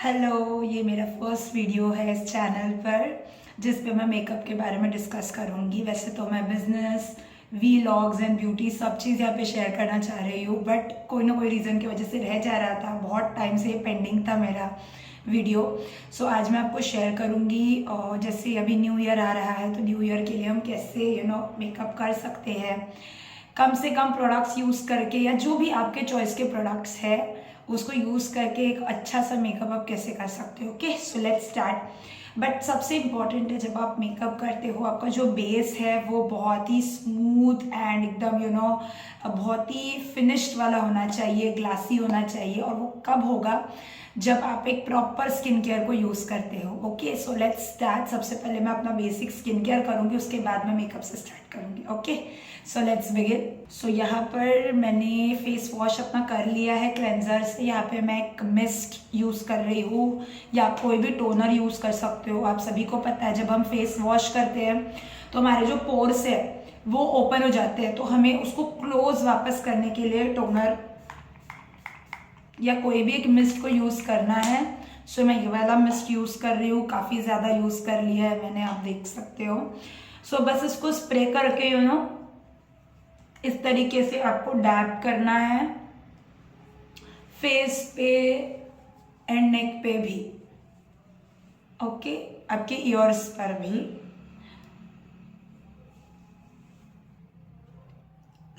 Hello, ये मेरा first video है इस चैनल पर जिस पे मैं मेकअप के बारे में डिस्कस करूँगी। वैसे तो मैं बिजनेस, वीलॉग्स एंड ब्यूटी सब चीज़ यहाँ पे शेयर करना चाह रही हूँ, बट कोई ना कोई रीज़न की वजह से रह जा रहा था। बहुत टाइम से पेंडिंग था मेरा वीडियो। सो आज मैं आपको शेयर करूँगी। और जैसे अभी न्यू ईयर आ रहा है तो न्यू ईयर के लिए हम कैसे मेकअप कर सकते हैं, कम से कम प्रोडक्ट्स यूज़ करके, या जो भी आपके चॉइस के प्रोडक्ट्स है उसको यूज़ करके एक अच्छा सा मेकअप आप कैसे कर सकते हो। Okay, so let's start. But सबसे इम्पॉर्टेंट है, जब आप मेकअप करते हो आपका जो बेस है वो बहुत ही स्मूथ एंड एकदम बहुत ही फिनिश्ड वाला होना चाहिए, ग्लासी होना चाहिए। और वो कब होगा? जब आप एक प्रॉपर स्किन केयर को यूज़ करते हो। Okay, so let's start. सबसे पहले मैं अपना बेसिक स्किन केयर करूँगी, उसके बाद मैं मेकअप से स्टार्ट करूँगी। Okay, so let's begin. So यहाँ पर मैंने फेस वॉश अपना कर लिया है क्लेंजर से। यहाँ पे मैं एक मिस्ट यूज़ कर रही हूँ, या आप कोई भी टोनर यूज़ कर सकते हो। आप सभी को पता है, जब हम फेस वॉश करते हैं तो हमारे जो पोर्स है वो ओपन हो जाते हैं, तो हमें उसको क्लोज वापस करने के लिए टोनर या कोई भी एक मिस्ट को यूज़ करना है। सो मैं ये वाला मिस्ट यूज़ कर रही हूँ, काफ़ी ज़्यादा यूज़ कर लिया है मैंने, आप देख सकते हो। सो बस इसको स्प्रे करके इस तरीके से आपको डैब करना है फेस पे एंड नेक पे भी। ओके, आपके ईयर्स पर भी।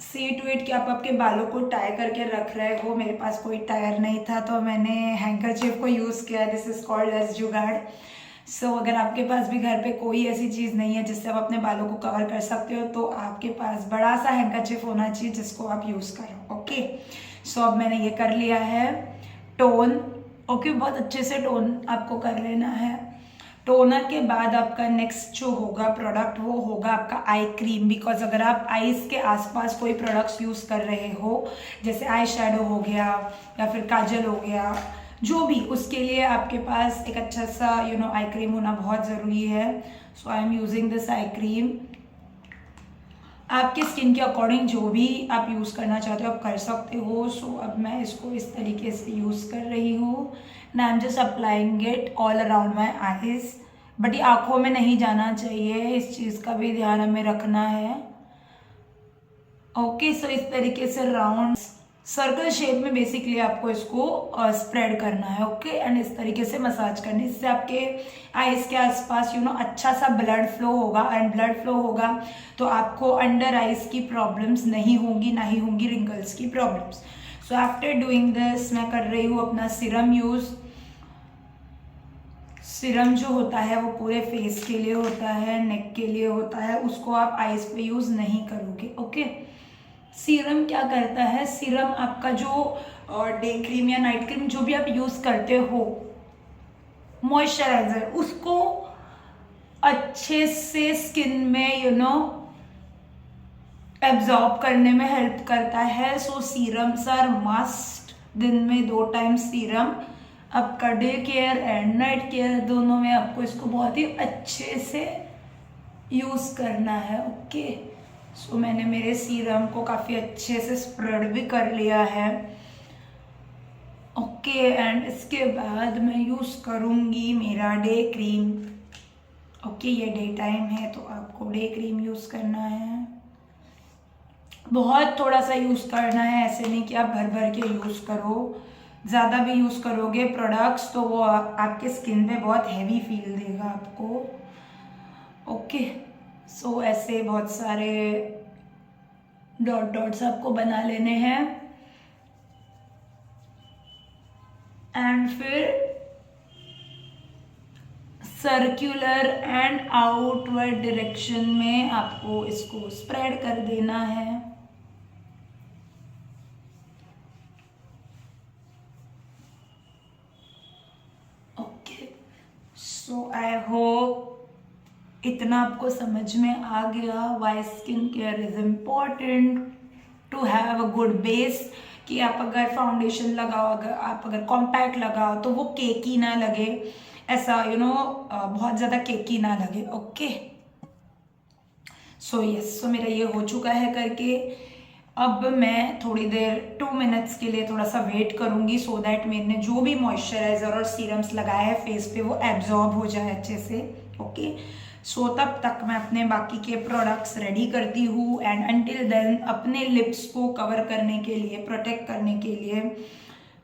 सी टू इट कि आप आपके बालों को टाई करके रख रहे हो। मेरे पास कोई टायर नहीं था तो मैंने हैंकरचीफ को यूज़ किया। दिस इज कॉल्ड एज जुगाड़। सो अगर आपके पास भी घर पे कोई ऐसी चीज़ नहीं है जिससे आप अपने बालों को कवर कर सकते हो, तो आपके पास बड़ा सा हैंकरचीफ होना चाहिए जिसको आप यूज़ करो। ओके, सो अब मैंने ये कर लिया है टोन। ओके, बहुत अच्छे से टोन आपको कर लेना है। टोनर के बाद आपका नेक्स्ट जो होगा प्रोडक्ट वो होगा आपका आई क्रीम। बिकॉज अगर आप आईज के आसपास कोई प्रोडक्ट्स यूज़ कर रहे हो, जैसे आई शेडो हो गया या फिर काजल हो गया, जो भी, उसके लिए आपके पास एक अच्छा सा आई क्रीम होना बहुत ज़रूरी है। So I am using this eye cream. आपके स्किन के अकॉर्डिंग जो भी आप यूज़ करना चाहते हो आप कर सकते हो। सो अब मैं इसको इस तरीके से यूज़ कर रही हूँ। ना आई am just applying it all around my eyes. But ये आँखों में नहीं जाना चाहिए, इस चीज़ का भी ध्यान हमें रखना है। ओके, सो इस तरीके से राउंड सर्कल शेप में बेसिकली आपको इसको स्प्रेड करना है। ओके, एंड इस तरीके से मसाज करनी, इससे आपके आईज के आसपास अच्छा सा ब्लड फ्लो होगा। एंड ब्लड फ्लो होगा तो आपको अंडर आईज की प्रॉब्लम्स नहीं होंगी, ना ही होंगी रिंकल्स की problems. So after doing this मैं कर रही हूँ अपना सीरम यूज़। सीरम जो होता है वो पूरे फेस के लिए होता है, नेक के लिए होता है, उसको आप आईज पे यूज़ नहीं करोगे। ओके, सीरम क्या करता है? सीरम आपका जो डे क्रीम या नाइट क्रीम जो भी आप यूज़ करते हो, मॉइस्चराइजर, उसको अच्छे से स्किन में एब्जॉर्ब करने में हेल्प करता है। सो सीरम्स आर मस्ट। दिन में 2 टाइम सीरम। आपका day care and night care दोनों में आपको इसको बहुत ही अच्छे से यूज़ करना है। ओके, सो मैंने मेरे सीरम को काफ़ी अच्छे से स्प्रेड भी कर लिया है। ओके, एंड इसके बाद मैं यूज़ करूँगी मेरा डे क्रीम। ओके, ये डे टाइम है तो आपको डे क्रीम यूज़ करना है। बहुत थोड़ा सा यूज़ करना है, ऐसे नहीं कि आप भर भर के यूज़ करो। ज़्यादा भी यूज़ करोगे प्रोडक्ट्स तो वो आपके स्किन पे बहुत हैवी फील देगा आपको। ओके, सो ऐसे बहुत सारे डॉट डॉट्स आपको बना लेने हैं। एंड फिर सर्कुलर एंड आउटवर्ड डायरेक्शन में आपको इसको स्प्रेड कर देना है। ओके, सो आई होप इतना आपको समझ में आ गया why skin care is important to have a good base. कि आप अगर फाउंडेशन लगाओ, अगर कॉम्पैक्ट लगाओ तो वो केकी ना लगे, ऐसा बहुत ज़्यादा केकी ना लगे। ओके, सो यस, सो मेरा ये हो चुका है करके। अब मैं थोड़ी देर 2 मिनट्स के लिए थोड़ा सा वेट करूंगी सो दैट मैंने जो भी मॉइस्चराइजर और सीरम्स लगाया है फेस पे वो एब्जॉर्ब हो जाए अच्छे से। ओके, सो तब तक मैं अपने बाकी के प्रोडक्ट्स रेडी करती हूँ। एंड अनटिल देन अपने लिप्स को कवर करने के लिए, प्रोटेक्ट करने के लिए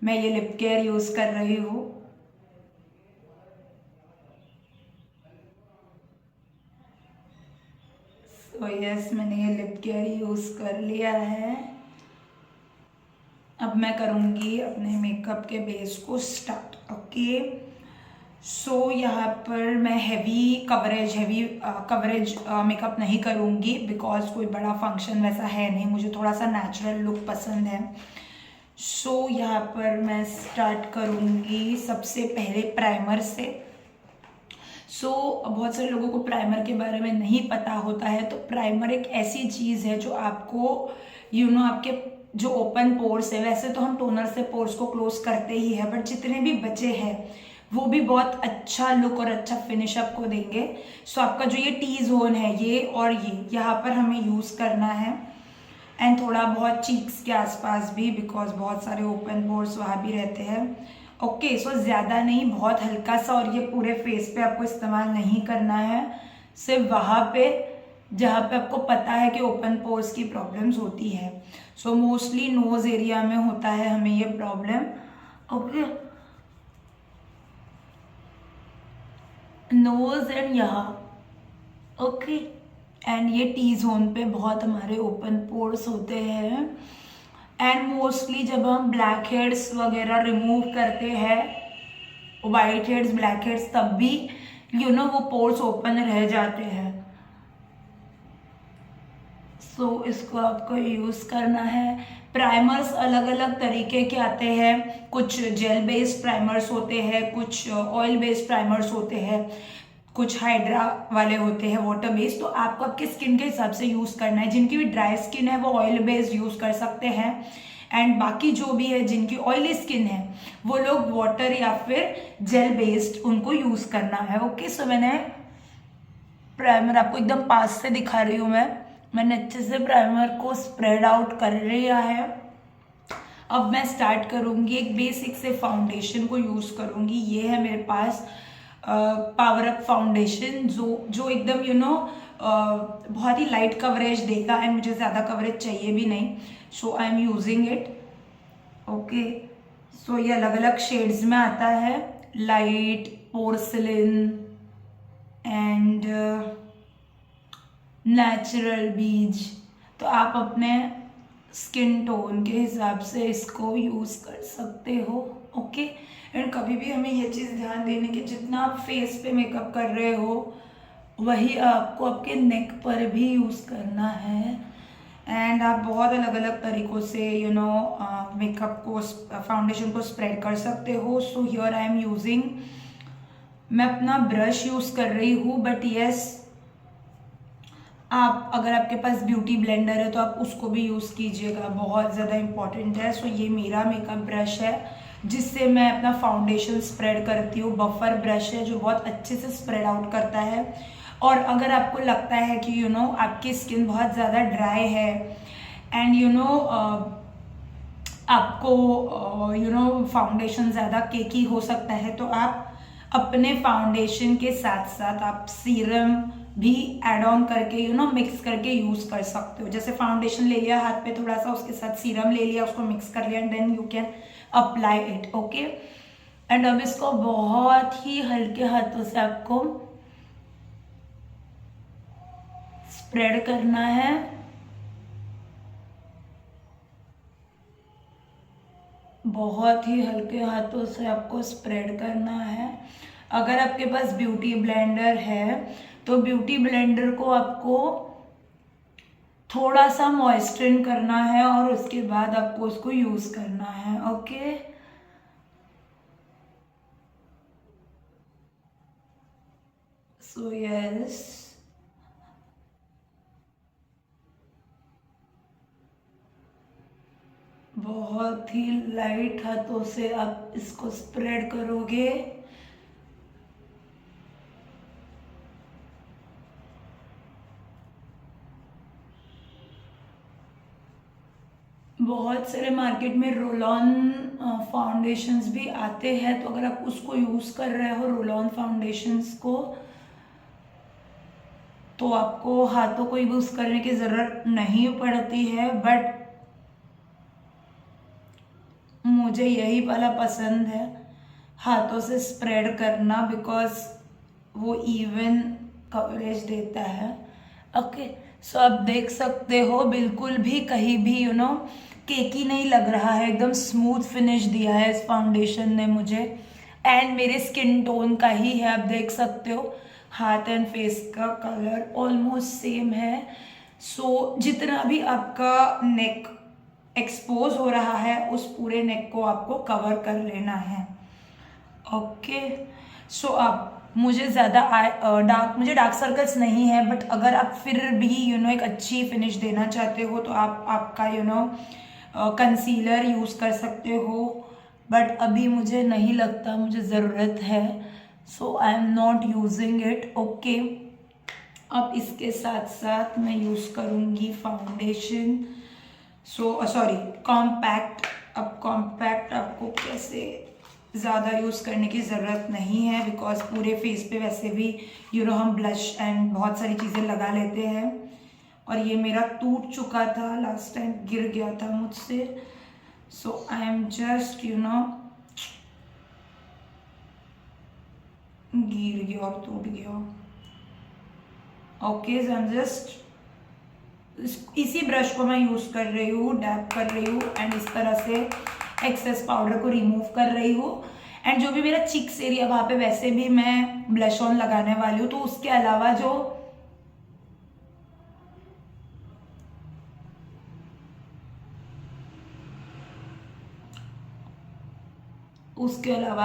मैं ये लिप केयर यूज़ कर रही हूँ। तो यस, मैंने ये लिप केयर यूज़ कर लिया है। अब मैं करूँगी अपने मेकअप के बेस को स्टार्ट। ओके, सो यहाँ पर मैं हैवी कवरेज मेकअप नहीं करूँगी बिकॉज कोई बड़ा फंक्शन वैसा है नहीं, मुझे थोड़ा सा नेचुरल लुक पसंद है। सो यहाँ पर मैं स्टार्ट करूँगी सबसे पहले प्राइमर से। बहुत सारे लोगों को प्राइमर के बारे में नहीं पता होता है, तो प्राइमर एक ऐसी चीज़ है जो आपको आपके जो ओपन पोर्स है, वैसे तो हम टोनर से पोर्स को क्लोज करते ही है, बट जितने भी बचे हैं वो भी बहुत अच्छा लुक और अच्छा फिनिश आपको देंगे। आपका जो ये टी जोन है ये और ये यहाँ पर हमें यूज़ करना है, एंड थोड़ा बहुत चीक्स के आसपास भी, बिकॉज बहुत सारे ओपन पोर्स वहाँ भी रहते हैं। ओके, ज़्यादा नहीं, बहुत हल्का सा, और ये पूरे फेस पे आपको इस्तेमाल नहीं करना है, सिर्फ वहाँ पे जहाँ पे आपको पता है कि ओपन पोर्स की प्रॉब्लम्स होती है। मोस्टली नोज एरिया में होता है हमें ये प्रॉब्लम। ओके, नोज एंड यहाँ। ओके, एंड ये टी जोन पे बहुत हमारे ओपन पोर्स होते हैं। एंड मोस्टली जब हम ब्लैक हेड्स वगैरह रिमूव करते हैं, वाइट हेड्स, ब्लैक हेड्स, तब भी वो पोर्स ओपन रह जाते हैं। इसको आपको यूज़ करना है। प्राइमर्स अलग अलग तरीके के आते हैं, कुछ जेल बेस्ड प्राइमर्स होते हैं, कुछ ऑयल बेस्ड प्राइमर्स होते हैं, कुछ हाइड्रा वाले होते हैं वाटर बेस्ड। तो आपको आपके स्किन के हिसाब से यूज़ करना है। जिनकी भी ड्राई स्किन है वो ऑयल बेस्ड यूज़ कर सकते हैं, एंड बाकी जो भी है जिनकी ऑयली स्किन है वो लोग वाटर या फिर जेल बेस्ड उनको यूज़ करना है। ओके, मैंने प्राइमर आपको एकदम पास से दिखा रही हूँ मैंने अच्छे से प्राइमर को स्प्रेड आउट कर लिया है। अब मैं स्टार्ट करूँगी एक बेसिक से फाउंडेशन को यूज़ करूँगी। ये है मेरे पास पावर अप फाउंडेशन, जो एकदम बहुत ही लाइट कवरेज देगा, एंड मुझे ज़्यादा कवरेज चाहिए भी नहीं। आई एम यूजिंग इट। ओके, ये अलग अलग शेड्स में आता है, लाइट, पोर्सिलिन एंड नेचुरल बीज। तो आप अपने स्किन टोन के हिसाब से इसको यूज़ कर सकते हो। ओके, एंड कभी भी हमें ये चीज़ ध्यान देने की, जितना आप फेस पे मेकअप कर रहे हो वही आपको आपके नेक पर भी यूज़ करना है। एंड आप बहुत अलग अलग तरीक़ों से मेकअप को, फाउंडेशन को स्प्रेड कर सकते हो। हियर आई एम यूजिंग, मैं अपना ब्रश यूज़ कर रही हूँ, बट यस, आप अगर आपके पास ब्यूटी ब्लेंडर है तो आप उसको भी यूज़ कीजिएगा, बहुत ज़्यादा इम्पॉर्टेंट है। ये मेरा मेकअप ब्रश है जिससे मैं अपना फाउंडेशन स्प्रेड करती हूँ। बफर ब्रश है जो बहुत अच्छे से स्प्रेड आउट करता है। और अगर आपको लगता है कि आपकी स्किन बहुत ज़्यादा ड्राई है, एंड आपको फाउंडेशन ज़्यादा केकी हो सकता है, तो आप अपने फाउंडेशन के साथ साथ आप सीरम भी ऐड ऑन करके मिक्स करके यूज़ कर सकते हो। जैसे फाउंडेशन ले लिया हाथ पे थोड़ा सा, उसके साथ सीरम ले लिया, उसको मिक्स कर लिया, and then you can apply it. Okay, and अब इसको बहुत ही हल्के हाथों से आपको स्प्रेड करना है। बहुत ही हल्के हाथों से आपको स्प्रेड करना है। अगर आपके पास ब्यूटी ब्लेंडर है तो ब्यूटी ब्लेंडर को आपको थोड़ा सा मॉइस्चराइज करना है और उसके बाद आपको उसको यूज़ करना है। ओके, यस, बहुत ही लाइट हाथों से आप इसको स्प्रेड करोगे। बहुत सारे मार्केट में रोल ऑन फाउंडेशंस भी आते हैं, तो अगर आप उसको यूज़ कर रहे हो रोल ऑन फाउंडेशंस को, तो आपको हाथों को यूज़ करने की ज़रूरत नहीं पड़ती है। बट मुझे यही वाला पसंद है, हाथों से स्प्रेड करना, बिकॉज वो इवन कवरेज देता है। ओके, सो आप देख सकते हो बिल्कुल भी कहीं भी केकी नहीं लग रहा है, एकदम स्मूथ फिनिश दिया है इस फाउंडेशन ने मुझे, एंड मेरे स्किन टोन का ही है। आप देख सकते हो हाथ एंड फेस का कलर ऑलमोस्ट सेम है। सो जितना भी आपका नेक एक्सपोज हो रहा है उस पूरे नेक को आपको कवर कर लेना है। ओके, सो आप मुझे ज़्यादा मुझे डार्क सर्कल्स नहीं है, बट अगर आप फिर भी एक अच्छी फिनिश देना चाहते हो तो आप आपका कंसीलर यूज़ कर सकते हो, बट अभी मुझे नहीं लगता मुझे ज़रूरत है, so I am not using it. Okay, अब इसके साथ साथ मैं यूज़ करूँगी फाउंडेशन, सॉरी कॉम्पैक्ट। अब कॉम्पैक्ट आपको कैसे ज़्यादा यूज़ करने की ज़रूरत नहीं है, बिकॉज पूरे फेस पे वैसे भी हम ब्लश एंड बहुत सारी चीज़ें लगा लेते हैं, और ये मेरा टूट चुका था लास्ट टाइम, गिर गया था मुझसे। सो आई एम जस्ट गिर गया और टूट गया। Okay, so I am just इसी ब्रश को मैं यूज़ कर रही हूँ, डैप कर रही हूँ, एंड इस तरह से एक्सेस पाउडर को रिमूव कर रही हूँ। एंड जो भी मेरा चिक्स एरिया वहाँ पे वैसे भी मैं ब्लश ऑन लगाने वाली हूँ, तो उसके अलावा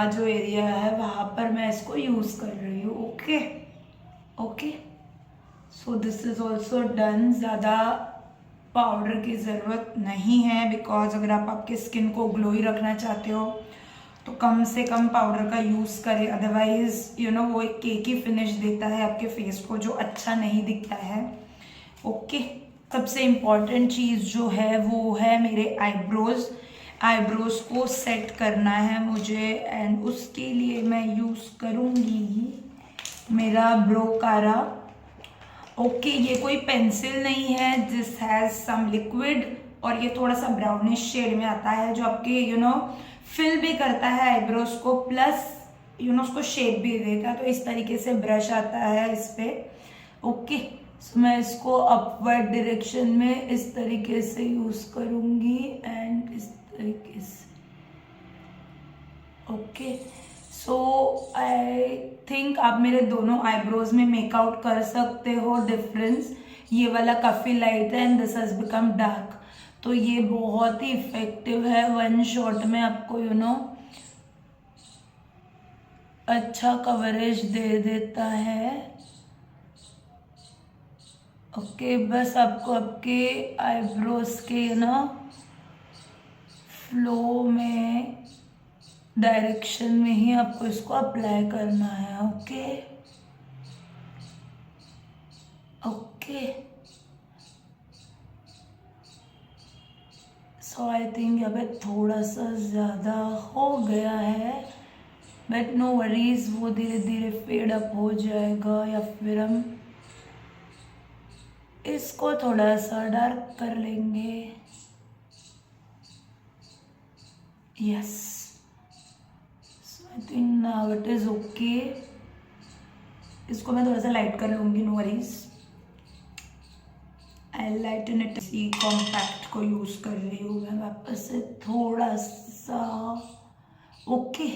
जो एरिया है वहाँ पर मैं इसको यूज़ कर रही हूँ। Okay okay, so this is also done. ज़्यादा पाउडर की ज़रूरत नहीं है, बिकॉज अगर आप आपके स्किन को ग्लोई रखना चाहते हो तो कम से कम पाउडर का यूज़ करें, अदरवाइज वो एक केकी फिनिश देता है आपके फेस को जो अच्छा नहीं दिखता है। ओके, सबसे इम्पॉर्टेंट चीज़ जो है वो है मेरे आईब्रोज को सेट करना है मुझे, एंड उसके लिए मैं यूज़ करूँगी मेरा ब्रोकारा। ओके, ये कोई पेंसिल नहीं है, दिस हैज़ सम लिक्विड, और ये थोड़ा सा ब्राउनिश शेड में आता है, जो आपके फिल भी करता है आईब्रोज को, प्लस उसको शेप भी देता है। तो इस तरीके से ब्रश आता है इस पे। ओके, सो मैं इसको अपवर्ड डायरेक्शन में इस तरीके से यूज़ करूँगी, एंड इस तरीके से। ओके, सो आई थिंक आप मेरे दोनों आईब्रोज में मेकआउट कर सकते हो डिफरेंस। ये वाला काफ़ी लाइट है and this has become dark, तो ये बहुत ही इफेक्टिव है, वन शॉट में आपको अच्छा कवरेज दे देता है। ओके, बस आपको आपके आईब्रोज के फ्लो में डायरेक्शन में ही आपको इसको अप्लाई करना है। Okay okay, so I think यहाँ पे थोड़ा सा ज़्यादा हो गया है, बट नो वरीज, वो धीरे धीरे फेड अप हो जाएगा, या फिर हम इसको थोड़ा सा डार्क कर लेंगे। Yes, I think now it is okay. इसको मैं थोड़ा सा लाइट कर लूँगी, no worries, I lighten it. See compact को यूज़ कर रही हूँ मैं वापस से थोड़ा सा। ओके,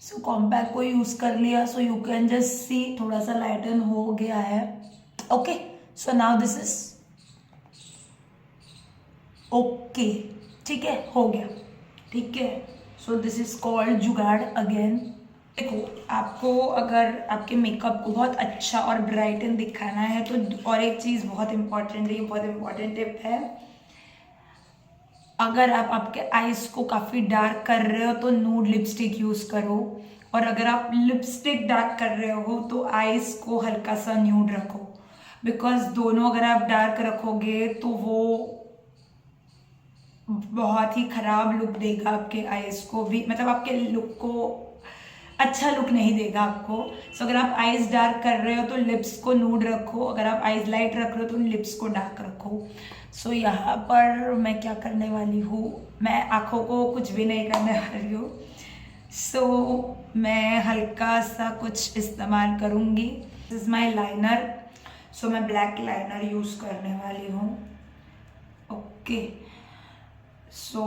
सो कॉम्पैक्ट को यूज़ कर लिया, so you can just see थोड़ा सा लाइटन हो गया है। Okay, so now this is okay, ठीक है, हो गया, ठीक है। सो दिस इज कॉल्ड जुगाड़ अगेन। देखो, आपको अगर आपके मेकअप को बहुत अच्छा और ब्राइटन दिखाना है तो और एक चीज़ बहुत इम्पॉर्टेंट है, बहुत इम्पॉर्टेंट टिप है, अगर आप आपके आईज को काफ़ी डार्क कर रहे हो तो नूड लिपस्टिक यूज़ करो, और अगर आप लिपस्टिक डार्क कर रहे हो तो आईज को हल्का सा न्यूड रखो, बिकॉज दोनों अगर आप डार्क रखोगे तो वो बहुत ही ख़राब लुक देगा आपके आईज को भी, मतलब आपके लुक को अच्छा लुक नहीं देगा आपको। सो अगर आप आईज डार्क कर रहे हो तो लिप्स को नूड रखो, अगर आप आईज लाइट रख रहे हो तो लिप्स को डार्क रखो। सो यहाँ पर मैं क्या करने वाली हूँ, मैं आँखों को कुछ भी नहीं करने वाली हूँ। सो मैं हल्का सा कुछ इस्तेमाल करूँगी। This is my liner. So मैं ब्लैक लाइनर यूज़ करने वाली हूँ। Okay, so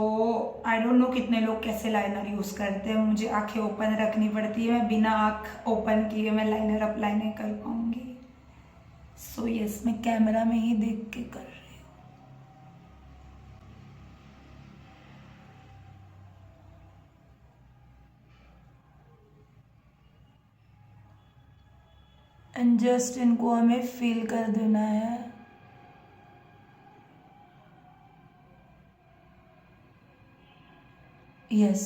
I don't know कितने लोग कैसे लाइनर यूज़ करते हैं, मुझे आंखें ओपन रखनी पड़ती है, मैं बिना आँख ओपन किए मैं लाइनर अप्लाई नहीं कर पाऊँगी। सो यस, मैं कैमरा में ही देख के कर रही हूँ। एंड जस्ट इनको हमें फील कर देना है। यस,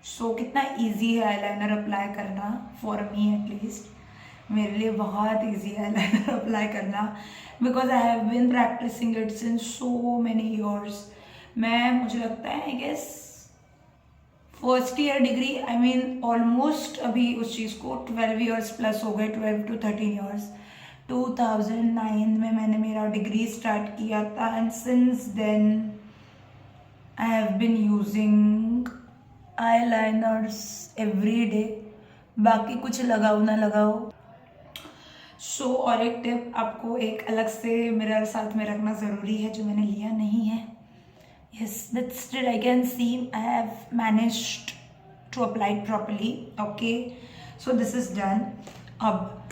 सो कितना इजी है आईलाइनर अप्लाई करना, फॉर मी एटलीस्ट मेरे लिए बहुत इजी है आईलाइनर अप्लाई करना, because I have been practicing it since so many years. मुझे लगता है I guess first year degree, I mean almost अभी उस चीज़ को 12 ईयर्स प्लस हो गए, 12 to 13 ईयर्स। 2009 में मैंने मेरा डिग्री स्टार्ट किया था and since then I have been using eyeliners every day, बाकी कुछ लगाओ ना लगाओ। सो और एक टिप, आपको एक अलग से मिरर साथ में रखना ज़रूरी है जो मैंने लिया नहीं है। Yes, but still I can see I have managed to apply properly. Okay, so this is done. अब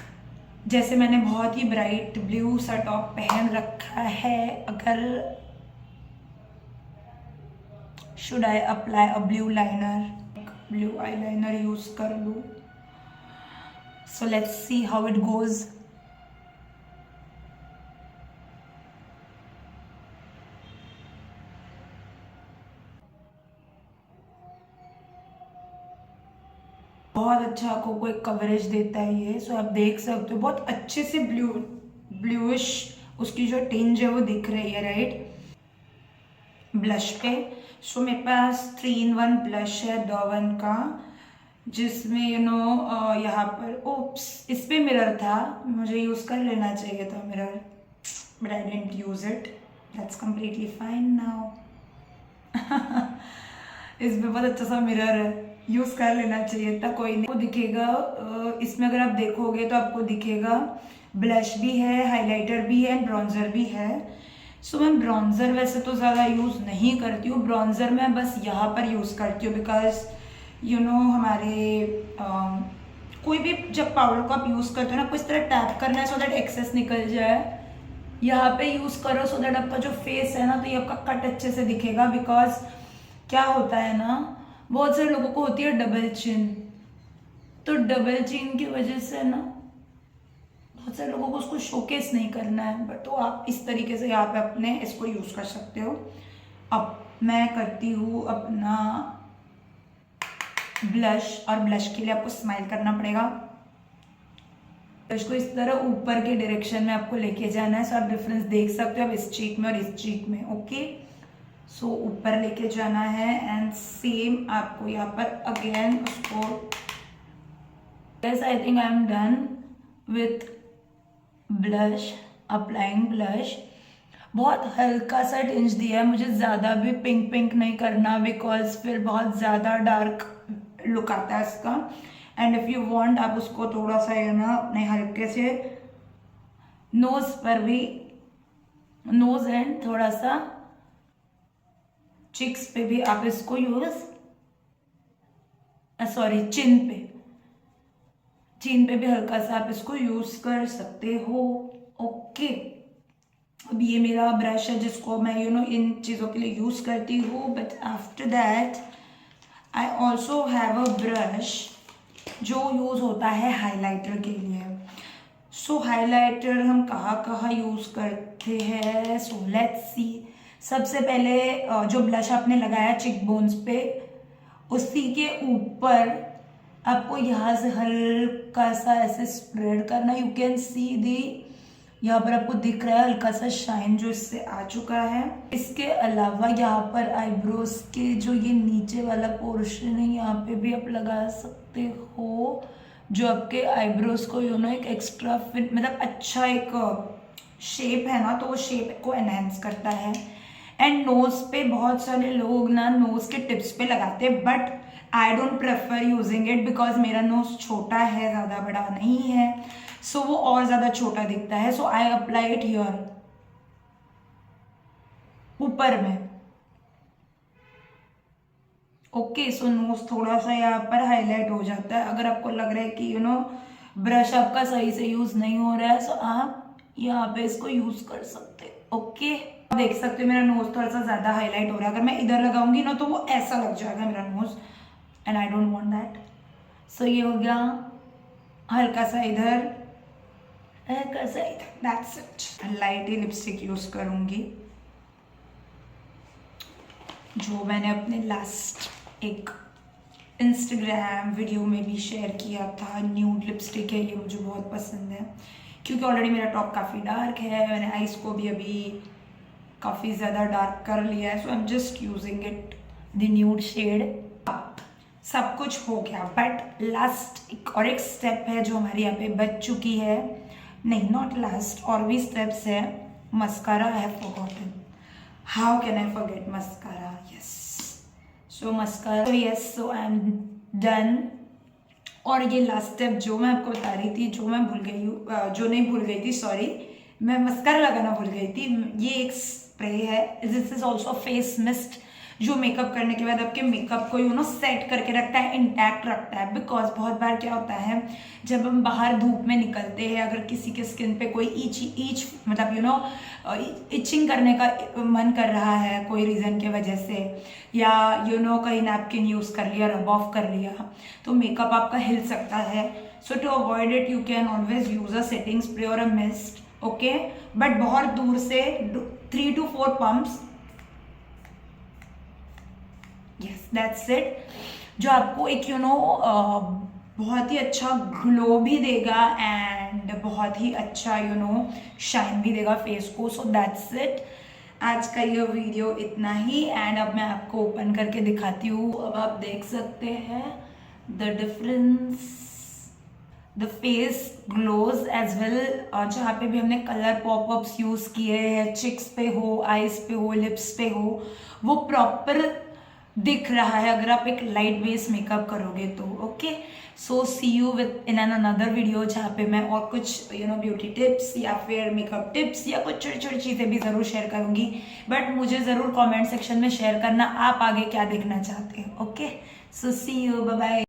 जैसे मैंने बहुत ही ब्राइट ब्लू सा टॉप पहन रखा है, अगर should I apply a blue liner, blue eyeliner use कर लूँ। So let's see how it goes. बहुत अच्छा आंखों को एक कवरेज देता है ये। सो आप देख सकते हो बहुत अच्छे से ब्लूइश उसकी जो टिंज है वो दिख रही है, राइट, ब्लश पे। सो मेरे पास 3-in-1 ब्लश है डॉवन का, जिसमें यहाँ पर ओप्स इस पे मिरर था, मुझे यूज़ कर लेना चाहिए था mirror, but I didn't use it. That's completely fine now. इस पे बहुत अच्छा सा मिरर है, यूज़ कर लेना चाहिए था, कोई नहीं। आपको दिखेगा इसमें, अगर आप देखोगे तो आपको दिखेगा ब्लश भी है, हाइलाइटर भी है, ब्रॉन्जर भी है। सो मैं ब्रॉन्ज़र वैसे तो ज़्यादा यूज़ नहीं करती हूँ, ब्रॉन्ज़र मैं बस यहाँ पर यूज़ करती हूँ बिकॉज हमारे कोई भी जब पाउडर को आप यूज़ करते हो ना, आपको इस तरह टैप करना है सो दैट एक्सेस निकल जाए। यहाँ पे यूज़ करो सो दैट आपका जो फेस है ना, तो ये आपका कट अच्छे से दिखेगा। बिकॉज क्या होता है ना, बहुत सारे लोगों को होती है डबल चिन, तो डबल चिन की वजह से ना बहुत सारे लोगों को उसको शोकेस नहीं करना है, बट तो आप इस तरीके से यहाँ पे अपने इसको यूज़ कर सकते हो। अब मैं करती हूँ अपना ब्लश, और ब्लश के लिए आपको स्माइल करना पड़ेगा। ब्लश को इस तरह ऊपर के डायरेक्शन में आपको लेके जाना है। सो आप डिफरेंस देख सकते हो आप इस चीक में और इस चीक में। ओके, सो ऊपर लेके जाना है एंड सेम आपको यहाँ पर अगेन उसको। I think I am done with blush, applying blush. बहुत हल्का सा टिंज दिया है, मुझे ज़्यादा भी पिंक पिंक नहीं करना बिकॉज फिर बहुत ज़्यादा डार्क लुक आता है इसका। एंड इफ़ यू वांट आप उसको थोड़ा सा अपने हल्के से नोज पर भी, नोज एंड थोड़ा सा चिक्स पे भी आप इसको यूज, सॉरी चिन पे भी हल्का सा आप इसको यूज कर सकते हो। ओके, अब ये मेरा ब्रश है जिसको मैं इन चीज़ों के लिए यूज़ करती हूँ। But after that I also have a brush जो यूज़ होता है हाइलाइटर के लिए। सो हाइलाइटर हम कहाँ कहाँ यूज़ करते हैं, सो लेट्स सी। सबसे पहले जो ब्लश आपने लगाया चिक बोन्स पे, उसी के ऊपर आपको यहाँ से हल्का सा ऐसे स्प्रेड करना। यू कैन सी दी यहाँ पर आपको दिख रहा है हल्का सा शाइन जो इससे आ चुका है। इसके अलावा यहाँ पर आईब्रोज के जो ये नीचे वाला पोर्शन है यहाँ पे भी आप लगा सकते हो, जो आपके आईब्रोज को एक एक्स्ट्रा फिट मतलब अच्छा एक शेप है ना, तो वो शेप को एनहेंस करता है। एंड नोज पे बहुत सारे लोग ना नोज के टिप्स पे लगाते हैं, but I don't prefer using it because मेरा नोज छोटा है, ज़्यादा बड़ा नहीं है, सो वो और ज़्यादा छोटा दिखता है। So I apply it here, ऊपर में। ओके, सो नोज थोड़ा सा यहाँ पर हाईलाइट हो जाता है। अगर आपको लग रहा है कि ब्रश आपका सही से यूज नहीं हो रहा है, सो आप यहाँ पे इसको यूज कर सकते हो। ओके, देख सकते हो मेरा नोज थोड़ा सा ज्यादा हाईलाइट हो रहा है। अगर मैं इधर लगाऊंगी ना तो वो ऐसा लग जाएगा मेरा nose, and I don't want that. So ये हो गया हल्का सा इधर, हल्का सा इधर, दैट्स इट। लाइट ही लिपस्टिक यूज करूंगी, जो मैंने अपने लास्ट एक इंस्टाग्राम वीडियो में भी शेयर किया था। न्यूड लिपस्टिक है ये, मुझे बहुत पसंद है क्योंकि ऑलरेडी मेरा टॉप काफ़ी डार्क है। मैंने आईज को भी अभी काफ़ी ज़्यादा डार्क कर लिया है, so I am just using it the nude shade. सब कुछ हो गया, बट लास्ट एक स्टेप है जो हमारी यहाँ पे बच चुकी है। नहीं, नॉट लास्ट, और भी स्टेप्स है। Mascara I have forgotten, how can I forget mascara. Yes, so mascara, yes, so I am done. और ये लास्ट स्टेप जो मैं आपको बता रही थी, जो मैं भूल गई हूँ, जो नहीं भूल गई थी, सॉरी, मैं मस्कारा लगाना भूल गई थी। ये एक स्प्रे है, this is also face mist, जो मेकअप करने के बाद आपके मेकअप को सेट करके रखता है, इंटैक्ट रखता है। बिकॉज बहुत बार क्या होता है, जब हम बाहर धूप में निकलते हैं, अगर किसी के स्किन पे कोई ईच मतलब इचिंग करने का मन कर रहा है कोई रीज़न की वजह से, या कहीं नैपकिन यूज़ कर लिया, रब ऑफ कर लिया, तो मेकअप आपका हिल सकता है। So to avoid it you can always use a setting spray और अ मिस्ट, ओके, बट बहुत दूर से 3 to 4 pumps, yes that's it, जो आपको एक बहुत ही अच्छा ग्लो भी देगा एंड बहुत ही अच्छा शाइन भी देगा फेस को। सो दैट्स इट, आज का ये वीडियो इतना ही। एंड अब मैं आपको ओपन करके दिखाती हूँ। अब आप देख सकते हैं the difference, the face glows as well. जहाँ पे भी हमने कलर पॉपअप्स यूज किए हैं, चिक्स पे हो, आईज पे हो, लिप्स पे हो, वो प्रॉपर दिख रहा है अगर आप एक लाइट बेस मेकअप करोगे तो। Okay, so see you with in an another video, जहाँ पे मैं और कुछ ब्यूटी टिप्स या फिर मेकअप टिप्स या कुछ छोटी छोटी चीज़ें भी ज़रूर शेयर करूँगी। बट मुझे ज़रूर कमेंट सेक्शन में शेयर करना आप आगे क्या देखना चाहते हैं। Okay, so see you, bye bye.